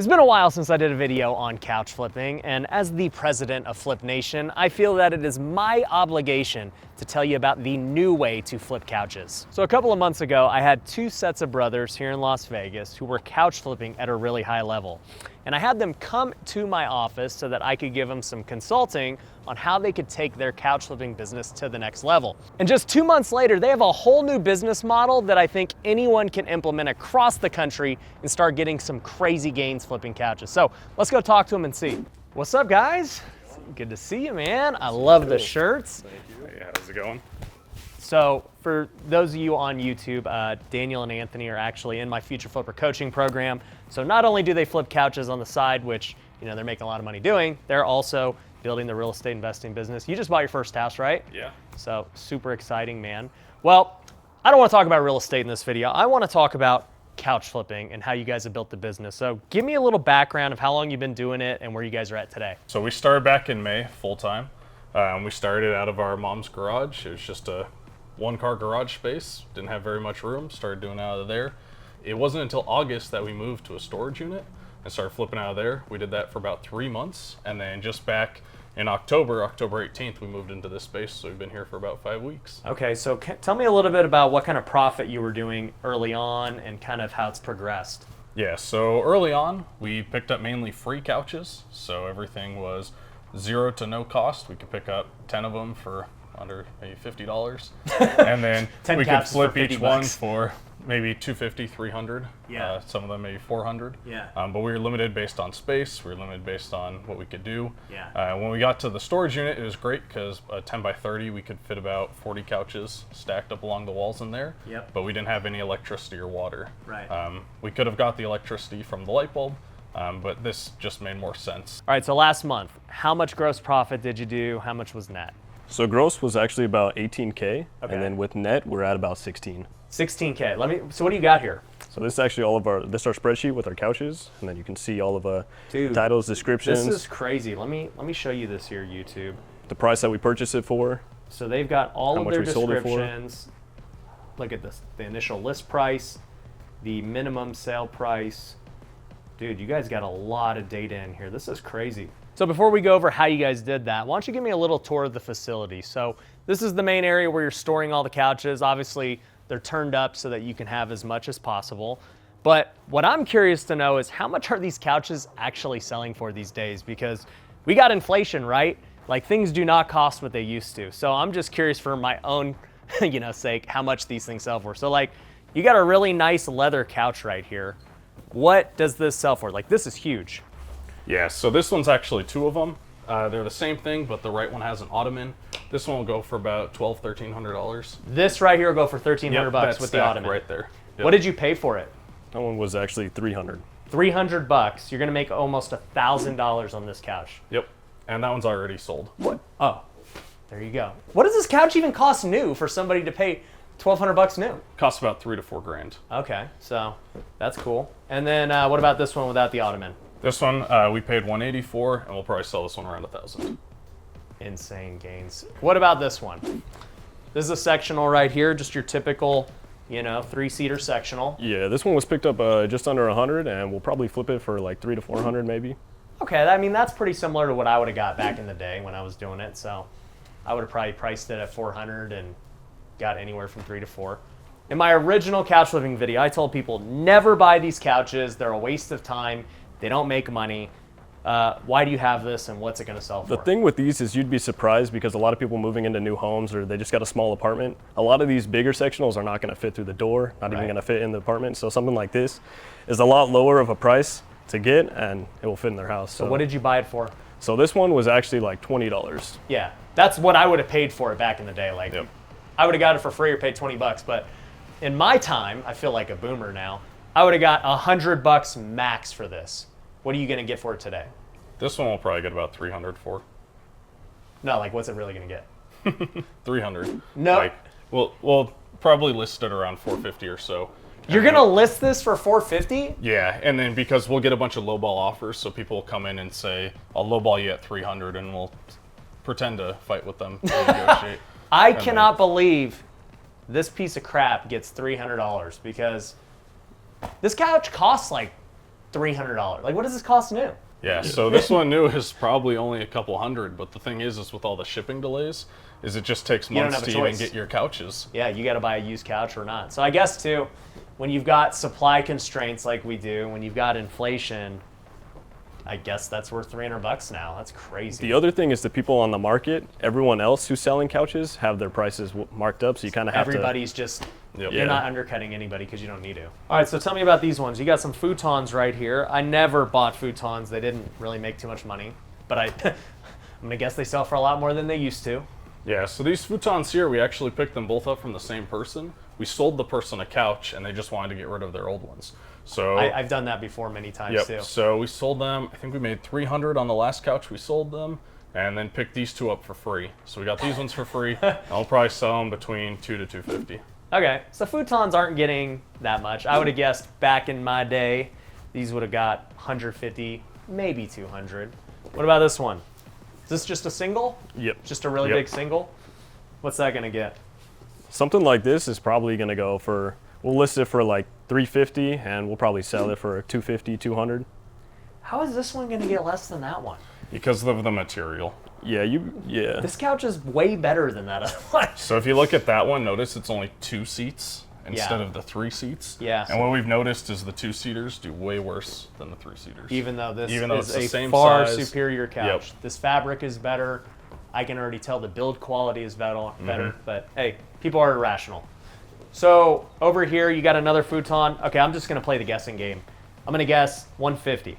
It's been a while since I did a video on couch flipping, and as the president of Flip Nation, I feel that it is my obligation to tell you about the new way to flip couches. So a couple of months ago, I had two sets of brothers here in Las Vegas who were couch flipping at a really high level. And I had them come to my office so that I could give them some consulting on how they could take their couch flipping business to the next level. And just 2 months later, they have a whole new business model that I think anyone can implement across the country and start getting some crazy gains flipping couches. So let's go talk to them and see. What's up, guys? Good to see you, man. I love the shirts. Thank you. Hey, how's it going? So for those of you on YouTube, Daniel and Anthony are actually in my Future Flipper coaching program. So not only do they flip couches on the side, which they're making a lot of money doing, they're also building the real estate investing business. You just bought your first house, right? Yeah. So super exciting, man. Well, I don't want to talk about real estate in this video. I want to talk about couch flipping and how you guys have built the business. So give me a little background of how long you've been doing it and where you guys are at today. So we started back in May, full time. We started out of our mom's garage. It was just a one-car garage space. Didn't have very much room. Started doing it out of there. It wasn't until August that we moved to a storage unit and started flipping out of there. We did that for about 3 months, and then just back in October 18th, we moved into this space, so we've been here for about 5 weeks. Okay, so tell me a little bit about what kind of profit you were doing early on and kind of how it's progressed. Yeah, so early on, we picked up mainly free couches, so everything was zero to no cost. We could pick up 10 of them for under maybe $50, and then we could flip each one for maybe $250, $300. Yeah. Some of them maybe $400. Yeah. But we were limited based on space. We were limited based on what we could do. Yeah. When we got to the storage unit, it was great because 10 by 30, we could fit about 40 couches stacked up along the walls in there. Yep. But we didn't have any electricity or water. Right. We could have got the electricity from the light bulb, but this just made more sense. All right, so last month, how much gross profit did you do? How much was net? So gross was actually about 18K, Okay. and then with net, we're at about 16. 16K. So what do you got here? So this is actually this is our spreadsheet with our couches, and then you can see all of Dude, titles, descriptions. This is crazy. Let me show you this here, YouTube. The price that we purchased it for. So they've got all How of much their we sold it for. descriptions. Look at this. The initial list price, the minimum sale price. Dude, you guys got a lot of data in here. This is crazy. So before we go over how you guys did that, why don't you give me a little tour of the facility? So this is the main area where you're storing all the couches. Obviously, they're turned up so that you can have as much as possible. But what I'm curious to know is how much are these couches actually selling for these days? Because we got inflation, right? Like things do not cost what they used to. So I'm just curious for my own, sake, how much these things sell for. So like, you got a really nice leather couch right here. What does this sell for? Like, this is huge. Yeah, so this one's actually two of them. They're the same thing, but the right one has an ottoman. This one will go for about $1,200, $1,300. This right here will go for $1,300 bucks with the ottoman. Right there. Yep. What did you pay for it? That one was actually 300. $300. You're gonna make almost $1,000 on this couch. Yep, and that one's already sold. What? Oh, there you go. What does this couch even cost new for somebody to pay $1,200 new? Costs about $3 to $4 grand. Okay, so that's cool. And then what about this one without the ottoman? This one we paid $184 for, and we'll probably sell this one around $1,000. Insane gains. What about this one? This is a sectional right here, just your typical, 3-seater sectional. Yeah, this one was picked up just under 100, and we'll probably flip it for like 300 to 400 maybe. Okay, I mean that's pretty similar to what I would have got back in the day when I was doing it. So I would have probably priced it at 400 and got anywhere from 3 to 4. In my original couch flipping video, I told people never buy these couches. They're a waste of time. They don't make money. Why do you have this and what's it gonna sell for? The thing with these is you'd be surprised because a lot of people moving into new homes or they just got a small apartment, a lot of these bigger sectionals are not gonna fit through the door, not even gonna fit in the apartment. So something like this is a lot lower of a price to get and it will fit in their house. So what did you buy it for? So this one was actually like $20. Yeah, that's what I would have paid for it back in the day. Like, Yep. I would have got it for free or paid $20, but in my time, I feel like a boomer now, I would have got $100 max for this. What are you gonna get for it today? This one will probably get about $300 for. No, like what's it really gonna get? $300. No. Like, we'll probably list it around $450 or so. You're gonna list this for $450? Yeah, and then because we'll get a bunch of lowball offers, so people will come in and say, I'll lowball you at $300, and we'll pretend to fight with them and negotiate. I cannot believe this piece of crap gets $300 because this couch costs like $300. Like, what does this cost new? Yeah, so this one new is probably only a couple hundred, but the thing is with all the shipping delays, is it just takes You don't months have a to even choice. get your couches. Yeah, you got to buy a used couch or not. So I guess too, when you've got supply constraints like we do, when you've got inflation, I guess that's worth $300 now. That's crazy. The other thing is the people on the market, everyone else who's selling couches have their prices marked up, so you kind of have Everybody's just, Yep. you're Yeah. not undercutting anybody because you don't need to. All right, so tell me about these ones. You got some futons right here. I never bought futons. They didn't really make too much money, but I'm gonna guess they sell for a lot more than they used to. Yeah, so these futons here, we actually picked them both up from the same person. We sold the person a couch, and they just wanted to get rid of their old ones. So I've done that before many times too. So we sold them. I think we made 300 on the last couch we sold them, and then picked these two up for free. So we got these ones for free. I'll probably sell them between $200 to $250. Okay, so futons aren't getting that much. I would have guessed back in my day, these would have got 150, maybe 200. What about this one? Is this just a single? Yep. Just a really Yep. big single? What's that gonna get? Something like this is probably going to go for, we'll list it for like 350 and we'll probably sell it for 250, 200. How is this one gonna get less than that one? Because of the material. Yeah, yeah. This couch is way better than that other one. So if you look at that one, notice it's only 2 seats instead Yeah. of the 3 seats. Yeah. And what we've noticed is the 2-seaters do way worse than the 3-seaters. Even though this Even though it's is the a same far size. superior couch. Yep. This fabric is better. I can already tell the build quality is better. Mm-hmm. But hey, people are irrational. So over here, you got another futon. Okay, I'm just gonna play the guessing game. I'm gonna guess 150,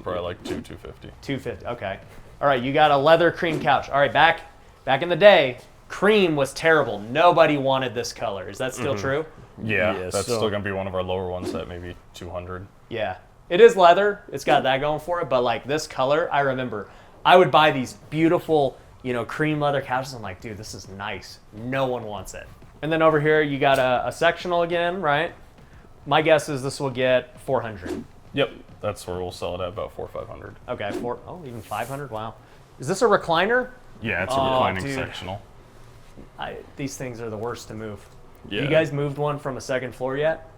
Probably like 250. 250. Okay. All right, you got a leather cream couch. All right, back in the day, cream was terrible. Nobody wanted this color. Is that still true? Yeah, Yeah, that's so- still gonna be one of our lower ones at maybe 200. Yeah. It is leather. It's got that going for it. But like this color, I remember I would buy these beautiful, cream leather couches. I'm like, dude, this is nice. No one wants it. And then over here, you got a sectional again, right? My guess is this will get 400. Yep, that's where we'll sell it at about 400 or 500. Okay, even 500. Wow. Is this a recliner? Yeah, it's a Oh, reclining dude. sectional. These things are the worst to move. Yeah. You guys moved one from a second floor yet?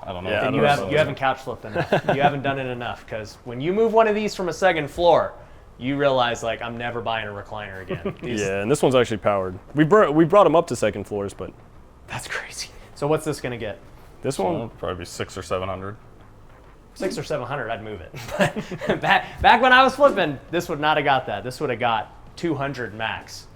I don't know. Yeah, if I it You, don't was have, a- you haven't couch flipped enough. You haven't done it enough, because when you move one of these from a second floor, you realize, like, I'm never buying a recliner again. These- Yeah, and this one's actually powered. We brought them up to second floors, but That's crazy. So what's this gonna get? this Well, one, probably 600 or 700. 600 or 700, I'd move it. back when I was flipping, this would not have got that. This would have got 200 max.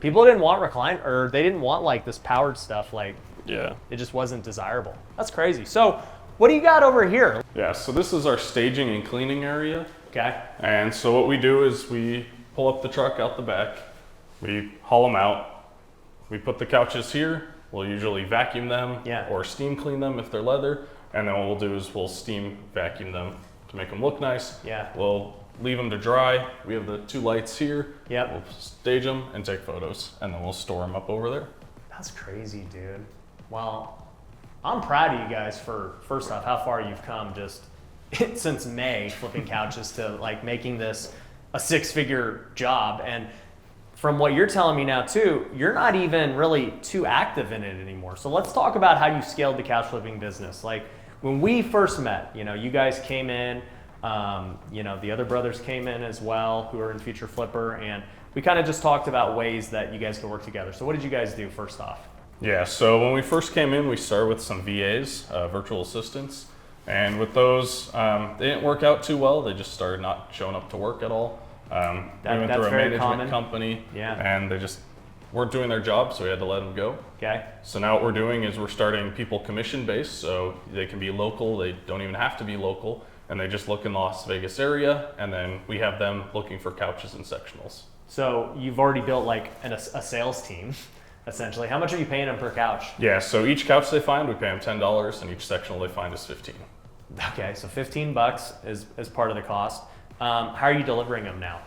People didn't want recline, or they didn't want like this powered stuff. Like, yeah. it just wasn't desirable. That's crazy. So what do you got over here? Yeah, so this is our staging and cleaning area. Okay. And so what we do is we pull up the truck out the back, we haul them out, we put the couches here, we'll usually vacuum them Yeah. or steam clean them if they're leather, and then what we'll do is we'll steam vacuum them to make them look nice. Yeah. We'll leave them to dry. We have the 2 lights here. Yep. We'll stage them and take photos, and then we'll store them up over there. That's crazy, dude. Well, I'm proud of you guys for, first off, how far you've come just since May, flipping couches, to like making this a 6-figure job. And from what you're telling me now too, you're not even really too active in it anymore. So let's talk about how you scaled the couch flipping business. Like when we first met, you guys came in, the other brothers came in as well who are in Future Flipper, and we kind of just talked about ways that you guys could work together. So what did you guys do first off? Yeah, so when we first came in, we started with some VAs, virtual assistants, and with those, they didn't work out too well. They just started not showing up to work at all. We went that's through a very management common. company, Yeah. and they just weren't doing their job, so we had to let them go. Okay. So now what we're doing is we're starting people commission-based, so they can be local, they don't even have to be local, and they just look in the Las Vegas area, and then we have them looking for couches and sectionals. So you've already built like a sales team, essentially. How much are you paying them per couch? Yeah, so each couch they find, we pay them $10, and each sectional they find is $15. Okay, so $15 is part of the cost. How are you delivering them now?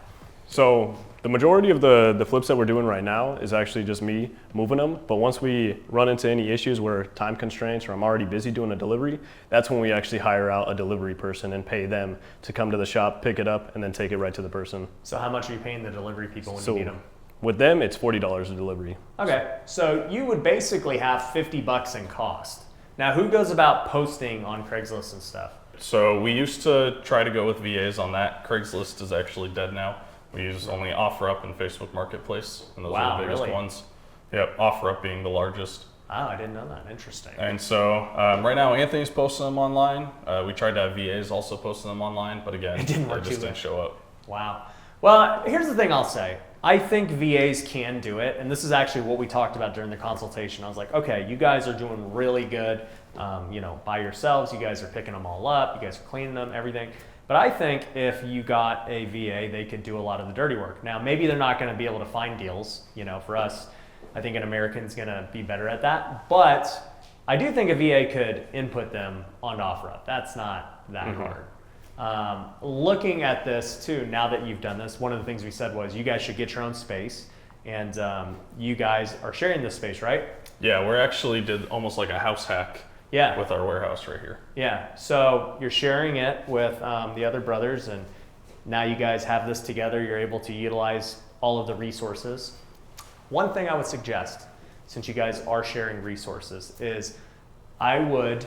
So the majority of the flips that we're doing right now is actually just me moving them. But once we run into any issues where time constraints or I'm already busy doing a delivery, that's when we actually hire out a delivery person and pay them to come to the shop, pick it up, and then take it right to the person. So how much are you paying the delivery people when So you meet them? with them, it's $40 a delivery. Okay, so you would basically have $50 in cost. Now, who goes about posting on Craigslist and stuff? So we used to try to go with VAs on that. Craigslist is actually dead now. We use only OfferUp and Facebook Marketplace, and those are the biggest ones. Yep, OfferUp being the largest. Oh, I didn't know that. Interesting. And so right now, Anthony's posting them online. We tried to have VAs also posting them online, but again, It didn't they work just too didn't well. show up. Wow. Well, here's the thing I'll say. I think VAs can do it, and this is actually what we talked about during the consultation. I was like, okay, you guys are doing really good, by yourselves. You guys are picking them all up. You guys are cleaning them, everything. But I think if you got a VA, they could do a lot of the dirty work. Now, maybe they're not going to be able to find deals. For us, I think an American's going to be better at that. But I do think a VA could input them onto OfferUp. That's not that hard. Looking at this too, now that you've done this, one of the things we said was you guys should get your own space, and you guys are sharing this space, right? Yeah, we actually did almost like a house hack with our warehouse right here. Yeah, so you're sharing it with the other brothers, and now you guys have this together. You're able to utilize all of the resources. One thing I would suggest, since you guys are sharing resources, is I would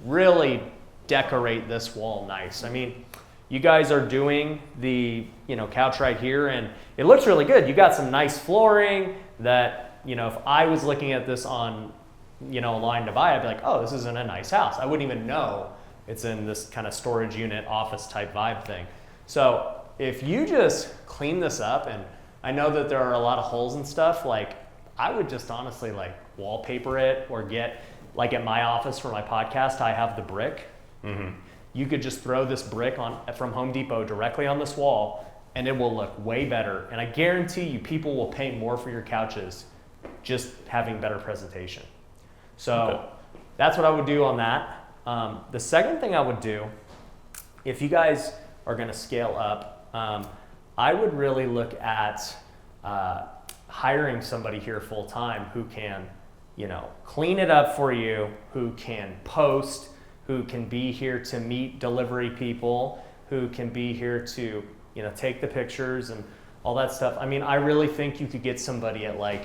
really decorate this wall nice. I mean, you guys are doing the couch right here, and it looks really good. You got some nice flooring that if I was looking at this on a line to buy, I'd be like, oh, this is in a nice house. I wouldn't even know it's in this kind of storage unit office type vibe thing. So if you just clean this up, and I know that there are a lot of holes and stuff, like I would just honestly like wallpaper it, or get, like at my office for my podcast, I have the brick. You could just throw this brick from Home Depot directly on this wall, and it will look way better. And I guarantee you people will pay more for your couches just having better presentation. So that's what I would do on that. The second thing I would do, if you guys are going to scale up, I would really look at hiring somebody here full time who can clean it up for you, who can post, who can be here to meet delivery people, who can be here to, take the pictures and all that stuff. I mean, I really think you could get somebody at like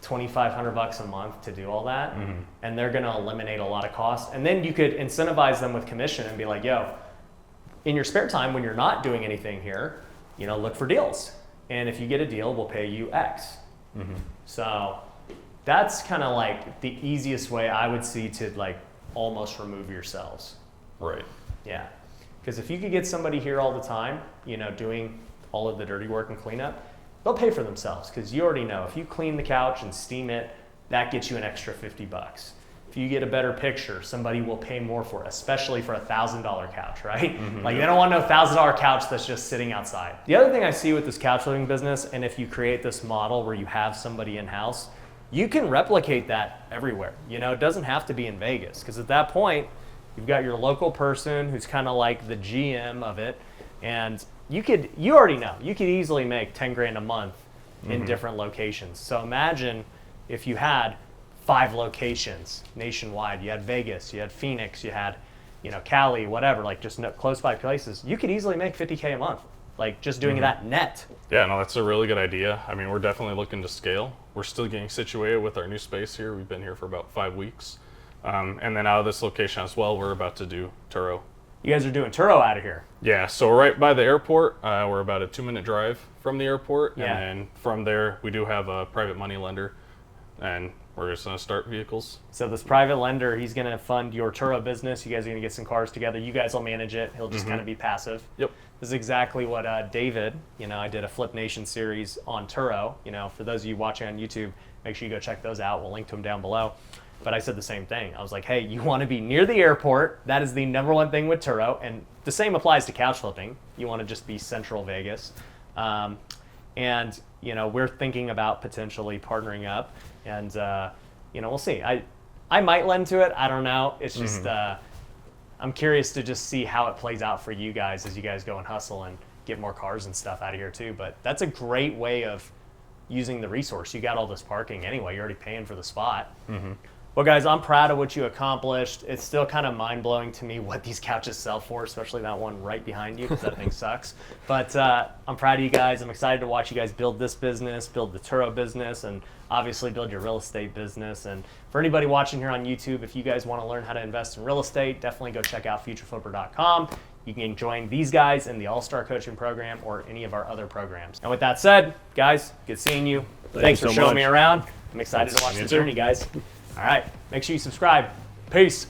$2,500 a month to do all that, and they're gonna eliminate a lot of costs. And then you could incentivize them with commission and be like, yo, in your spare time when you're not doing anything here, look for deals. And if you get a deal, we'll pay you X. So that's kind of like the easiest way I would see to like almost remove yourselves. Right. Yeah. Because if you could get somebody here all the time, doing all of the dirty work and cleanup, they'll pay for themselves, because you already know if you clean the couch and steam it, that gets you an extra $50. If you get a better picture, somebody will pay more for it, especially for a $1,000 couch, right? Like they don't want no $1,000 couch that's just sitting outside. The other thing I see with this couch living business, and if you create this model where you have somebody in-house, you can replicate that everywhere. It doesn't have to be in Vegas, because at that point, you've got your local person who's kind of like the GM of it, and you already know, you could easily make 10 grand a month in different locations. So imagine if you had 5 locations nationwide. You had Vegas, you had Phoenix, you had, Cali, whatever, like just close by places. You could easily make $50K a month, like just doing that net. Yeah, no, that's a really good idea. I mean, we're definitely looking to scale. We're still getting situated with our new space here. We've been here for about 5 weeks. And then out of this location as well, we're about to do Turo. You guys are doing Turo out of here. Yeah, so we're right by the airport. We're about a 2-minute drive from the airport. Yeah. And then from there, we do have a private money lender, and we're just gonna start vehicles. So this private lender, he's gonna fund your Turo business. You guys are gonna get some cars together. You guys will manage it. He'll just kind of be passive. Yep. This is exactly what David, I did a Flip Nation series on Turo. For those of you watching on YouTube, make sure you go check those out. We'll link to them down below. But I said the same thing. I was like, hey, you want to be near the airport. That is the number one thing with Turo. And the same applies to couch flipping. You want to just be central Vegas. And, we're thinking about potentially partnering up. And, we'll see. I might lend to it. I don't know. It's just, I'm curious to just see how it plays out for you guys as you guys go and hustle and get more cars and stuff out of here too. But that's a great way of using the resource. You got all this parking anyway. You're already paying for the spot. Well, guys, I'm proud of what you accomplished. It's still kind of mind-blowing to me what these couches sell for, especially that one right behind you, because that thing sucks. But I'm proud of you guys. I'm excited to watch you guys build this business, build the Turo business, and obviously build your real estate business. And for anybody watching here on YouTube, if you guys want to learn how to invest in real estate, definitely go check out futureflipper.com. You can join these guys in the Allstar coaching program or any of our other programs. And with that said, guys, good seeing you. Thanks for showing me around. I'm excited to watch the journey, guys. All right, make sure you subscribe. Peace.